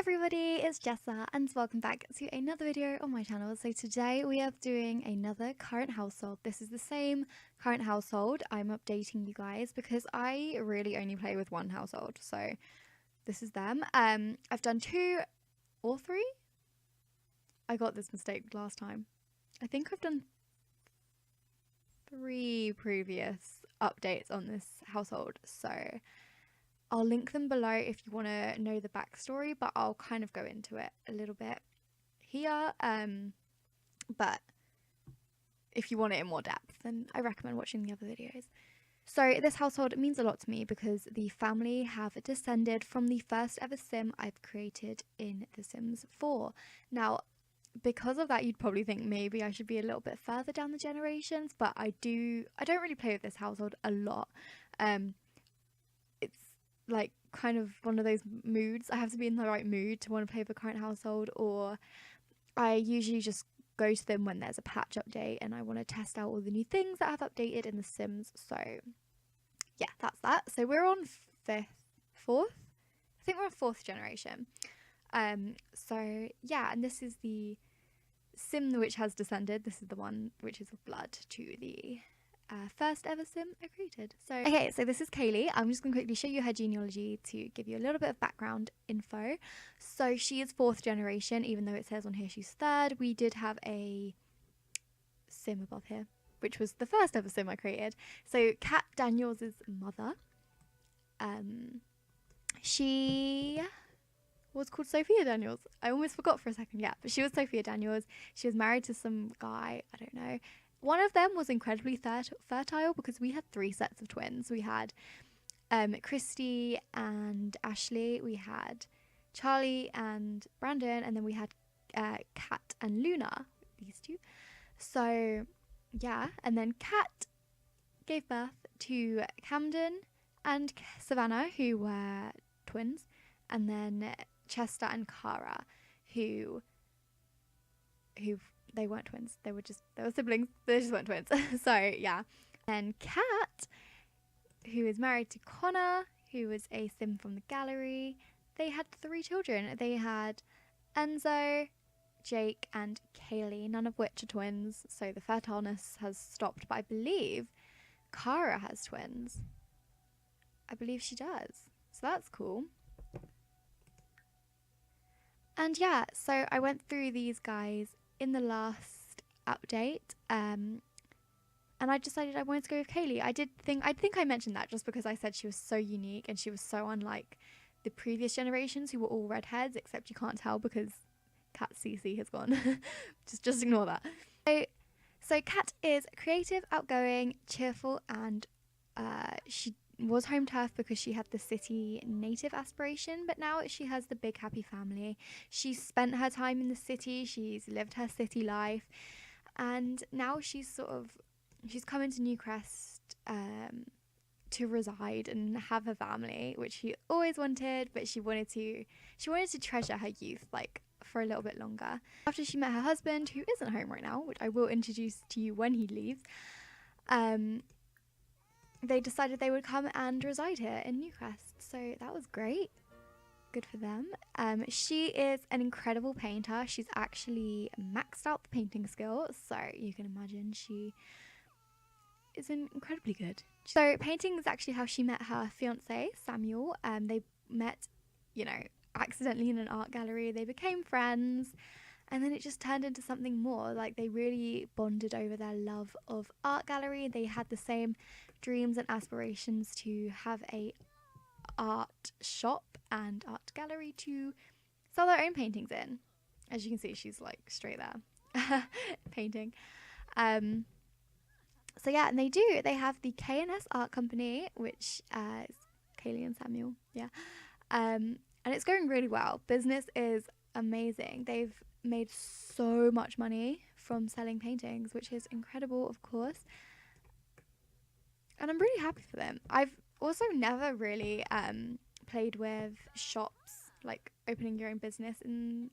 everybody, it's Jessa and welcome back to another video on my channel. So today we are doing another current household. This is the same current household. I'm updating you guys because I really only play with one household. So this is them. I've done 2 or 3. I got this mistake last time. I think I've done 3 previous updates on this household. So I'll link them below if you want to know the backstory, but I'll kind of go into it a little bit here. But if you want it in more depth, then I recommend watching the other videos. So this household means a lot to me because the family have descended from the first ever sim I've created in The Sims 4. Now, because of that, you'd probably think maybe I should be a little bit further down the generations, but I don't really play with this household a lot. It's like kind of one of those moods. I have to be in the right mood to want to play with a current household, or I usually just go to them when there's a patch update and I want to test out all the new things that have updated in The Sims. So yeah, that's that. So we're on 4th? I think we're on 4th generation. So yeah, and this is the sim which has descended. This is the one which is of blood to the first ever sim I created. So okay, so this is Kayla. I'm just going to quickly show you her genealogy to give you a little bit of background info. So she is 4th generation, even though it says on here she's 3rd. We did have a sim above here, which was the first ever sim I created. So Kat Daniels' mother, she was called Sophia Daniels. I almost forgot for a second. Yeah, but she was Sophia Daniels. She was married to some guy, I don't know. One of them was incredibly fertile because we had 3 sets of twins. We had Christy and Ashley, we had Charlie and Brandon, and then we had Kat and Luna, these 2. So yeah, and then Kat gave birth to Camden and Savannah, who were twins, and then Chester and Cara, who they weren't twins. They were siblings. They just weren't twins. So yeah. And Kat, who is married to Connor, who was a sim from the gallery. They had 3 children. They had Enzo, Jake, and Kaylee, none of which are twins. So the fertileness has stopped. But I believe Cara has twins. I believe she does. So that's cool. And yeah, so I went through these guys in the last update, and I decided I wanted to go with Kaylee. I think I mentioned that just because I said she was so unique and she was so unlike the previous generations who were all redheads, except you can't tell because Kat CC has gone. just ignore that. So Kat is creative, outgoing, cheerful, and she was home turf because she had the city native aspiration, but now she has the big happy family. She's spent her time in the city, she's lived her city life, and now she's come into Newcrest to reside and have a family, which she always wanted, but she wanted to treasure her youth like for a little bit longer. After she met her husband, who isn't home right now, which I will introduce to you when he leaves, they decided they would come and reside here in Newcrest. So that was great. Good for them. She is an incredible painter. She's actually maxed out the painting skill, so you can imagine she is incredibly good. So painting is actually how she met her fiance, Samuel. They met, accidentally in an art gallery. They became friends. And then it just turned into something more. Like, they really bonded over their love of art gallery. They had the same dreams and aspirations to have a art shop and art gallery to sell their own paintings in. As you can see, she's like straight there painting. So yeah, and they have the K&S Art Company, which is Kaylee and Samuel. Yeah. And it's going really well. Business is amazing. They've made so much money from selling paintings, which is incredible, of course, and I'm really happy for them. I've also never really played with shops, like opening your own business, and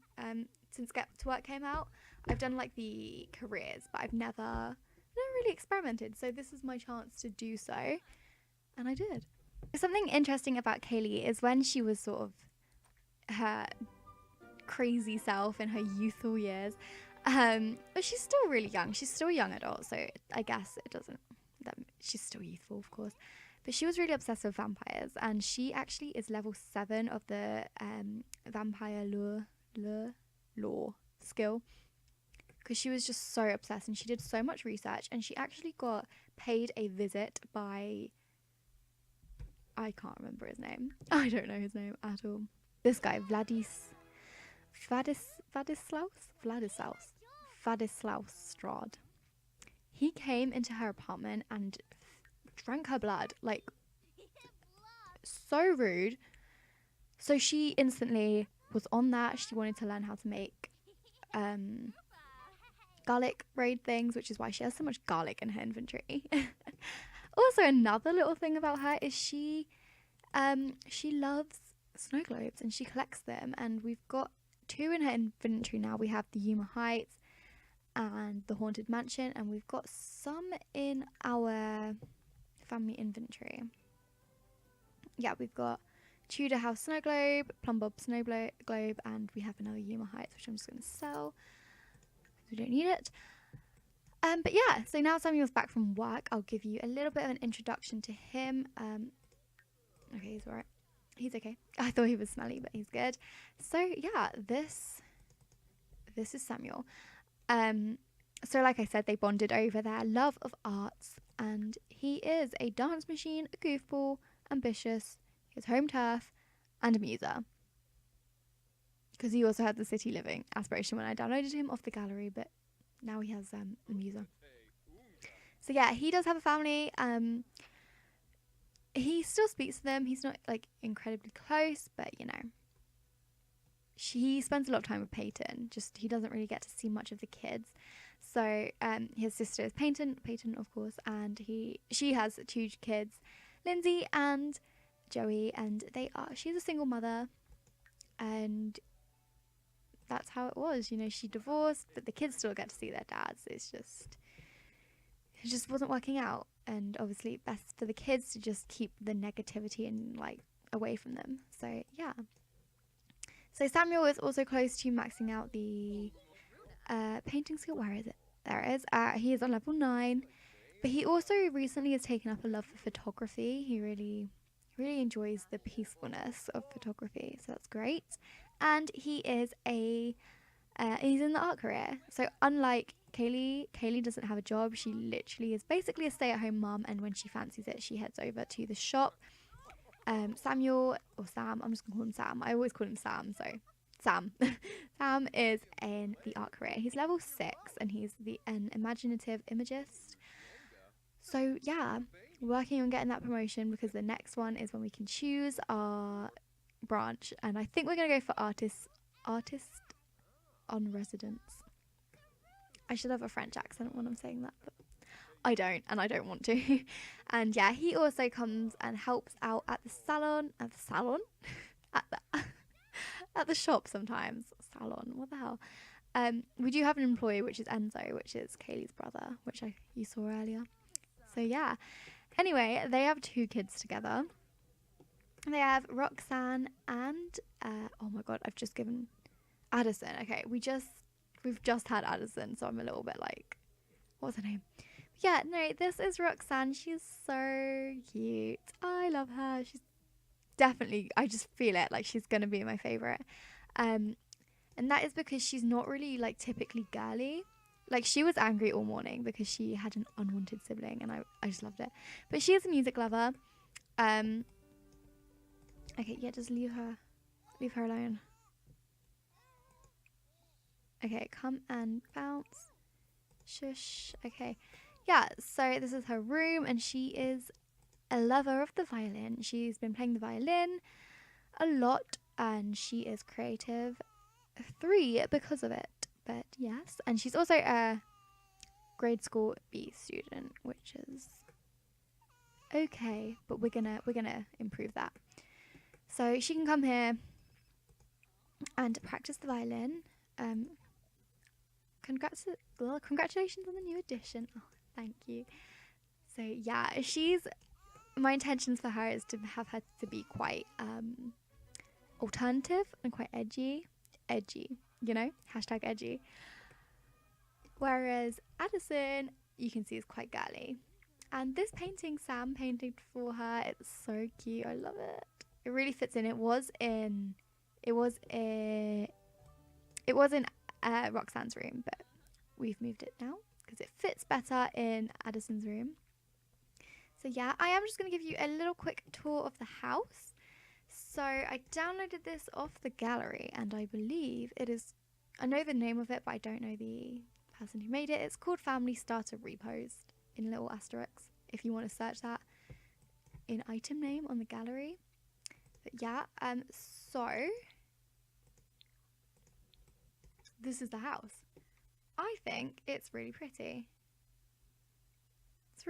since Get to Work came out. I've done like the careers, but I've never really experimented, so this is my chance to do so, and I did. Something interesting about Kaylee is when she was sort of her crazy self in her youthful years. But she's still really young. She's still a young adult, so I guess it doesn't. She's still youthful, of course. But she was really obsessed with vampires, and she actually is level 7 of the vampire lore skill, because she was just so obsessed and she did so much research, and she actually got paid a visit by, I can't remember his name. I don't know his name at all. This guy, Vladislaus Strad. He came into her apartment and drank her blood, like, so rude. So she instantly was on that. She wanted to learn how to make garlic braid things, which is why she has so much garlic in her inventory. Also, another little thing about her is she loves snow globes and she collects them, and we've got 2 in her inventory now. We have the Yuma Heights and the Haunted Mansion, and we've got some in our family inventory. Yeah, we've got Tudor House Snow Globe, Plum Bob Snow Globe, and we have another Yuma Heights, which I'm just going to sell because we don't need it. But yeah, so now Samuel's back from work, I'll give you a little bit of an introduction to him. Okay, he's alright. He's okay. I thought he was smelly, but he's good. So yeah, this is Samuel. So like I said, they bonded over their love of arts, and he is a dance machine, a goofball, ambitious, his home turf, and a muser. Because he also had the city living aspiration when I downloaded him off the gallery, but now he has a muser. So yeah, he does have a family. He still speaks to them. He's not like incredibly close, but you know, he spends a lot of time with Peyton. Just he doesn't really get to see much of the kids. So his sister is Peyton, of course, and she has 2 kids, Lindsay and Joey, and she's a single mother, and that's how it was. You know, she divorced, but the kids still get to see their dads. It just wasn't working out, and obviously best for the kids to just keep the negativity and like away from them. So yeah. So Samuel is also close to maxing out the painting skill. Where is it? There it is. He is on level 9, but he also recently has taken up a love for photography. He really enjoys the peacefulness of photography, so that's great. And he is he's in the art career. So unlike Kaylee doesn't have a job. She literally is basically a stay-at-home mum, and when she fancies it, she heads over to the shop. Samuel, or Sam, I'm just gonna call him Sam. I always call him Sam, so Sam. Sam is in the art career. He's level 6, and he's an imaginative imagist. So yeah, working on getting that promotion, because the next one is when we can choose our branch, and I think we're gonna go for artist on residence. I should have a French accent when I'm saying that, but I don't, and I don't want to. And yeah, he also comes and helps out at the salon, at the shop sometimes. Salon, what the hell? We do have an employee, which is Enzo, which is Kaylee's brother, which you saw earlier. So yeah. Anyway, they have 2 kids together. They have Roxanne and oh my god, I've just given Addison. Okay, we've just had Addison, so I'm a little bit like, what's her name? Yeah, no, this is Roxanne. She's so cute. I love her. She's definitely, I just feel it, like she's gonna be my favorite. And that is because she's not really like typically girly. Like, she was angry all morning because she had an unwanted sibling, and I just loved it. But she is a music lover. Okay, yeah, just leave her alone. Okay, come and bounce. Shush. Okay. Yeah, so this is her room, and she is a lover of the violin. She's been playing the violin a lot, and she is creative 3 because of it. But yes, and she's also a grade school B student, which is okay, but we're gonna improve that. So she can come here and practice the violin. Congratulations on the new addition. Oh, thank you. So yeah, my intentions for her is to have her to be quite alternative and quite edgy. edgy, you know, hashtag edgy. Whereas Addison, you can see, is quite girly. And this painting Sam painted for her, it's so cute. I love it. It really fits in. It was in Roxanne's room, but we've moved it now because it fits better in Addison's room. So yeah, I am just going to give you a little quick tour of the house. So I downloaded this off the gallery, and I believe it is, I know the name of it, but I don't know the person who made it. It's called Family Starter Reposed in little asterisks, if you want to search that in item name on the gallery. But yeah, so this is the house. I think it's really pretty.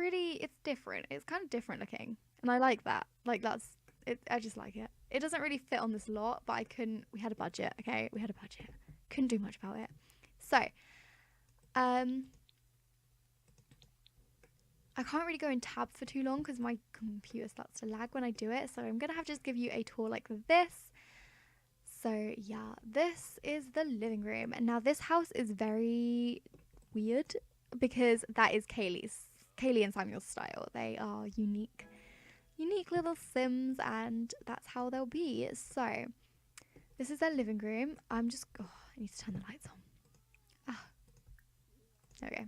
It's different. It's kind of different looking, and I like that. Like, that's it. I just like it. It doesn't really fit on this lot, but we had a budget, okay? We had a budget. Couldn't do much about it. So, I can't really go in tab for too long because my computer starts to lag when I do it. So I'm going to have to just give you a tour like this. So yeah, this is the living room. And now this house is very weird because that is Kaylee and Samuel's style. They are unique little Sims, and that's how they'll be. So this is their living room. I need to turn the lights on. There we go.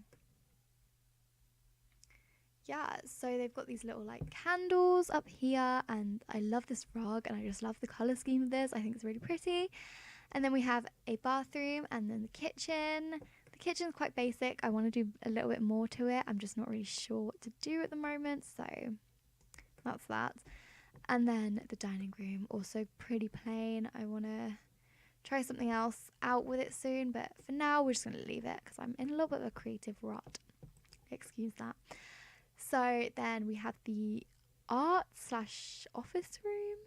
Yeah, so they've got these little like candles up here, and I love this rug, and I just love the color scheme of this. I think it's really pretty. And then we have a bathroom, and then the kitchen. The kitchen's quite basic. I want to do a little bit more to it. I'm just not really sure what to do at the moment, so that's that. And then the dining room, also pretty plain. I want to try something else out with it soon, but for now we're just going to leave it because I'm in a little bit of a creative rut. Excuse that. So then we have the art/office room.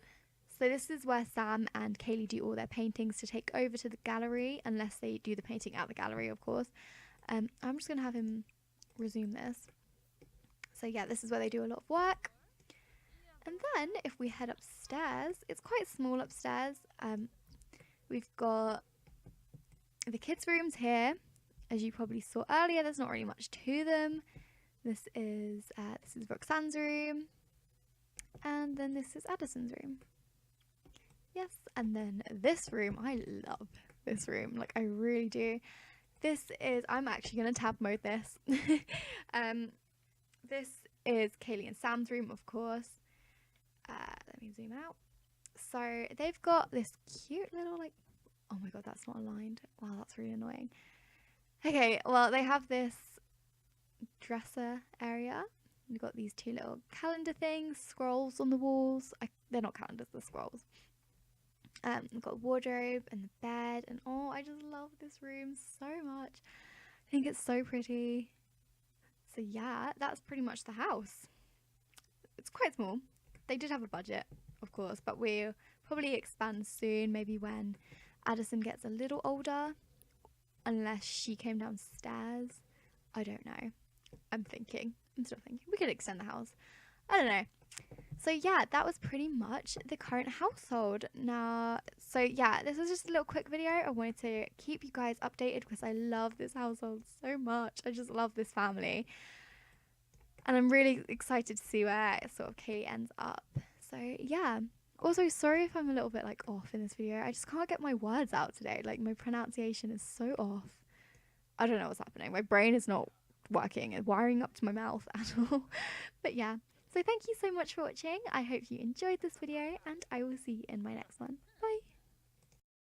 So this is where Sam and Kaylee do all their paintings to take over to the gallery, unless they do the painting at the gallery, of course. I'm just going to have him resume this. So yeah, this is where they do a lot of work. And then if we head upstairs, it's quite small upstairs. We've got the kids' rooms here. As you probably saw earlier, there's not really much to them. This is Roxanne's room, and then this is Addison's room. Yes, and then this room, I love this room, like I really do. I'm actually going to tab mode this. This is Kaylee and Sam's room, of course. Let me zoom out. So they've got this cute little oh my god, that's not aligned. Wow, that's really annoying. Okay, well, they have this dresser area. We've got these two little calendar things, scrolls on the walls. They're not calendars, they're scrolls. We've got a wardrobe and the bed, and I just love this room so much. I think it's so pretty. So yeah, that's pretty much the house. It's quite small. They did have a budget, of course, but we'll probably expand soon, maybe when Addison gets a little older, unless she came downstairs. I don't know. I'm still thinking. We could extend the house. I don't know. So yeah, that was pretty much the current household. Now, so yeah, this was just a little quick video. I wanted to keep you guys updated because I love this household so much. I just love this family. And I'm really excited to see where sort of Kaylee ends up. So yeah. Also, sorry if I'm a little bit off in this video. I just can't get my words out today. My pronunciation is so off. I don't know what's happening. My brain is not working and wiring up to my mouth at all. But yeah. So thank you so much for watching. I hope you enjoyed this video, and I will see you in my next one.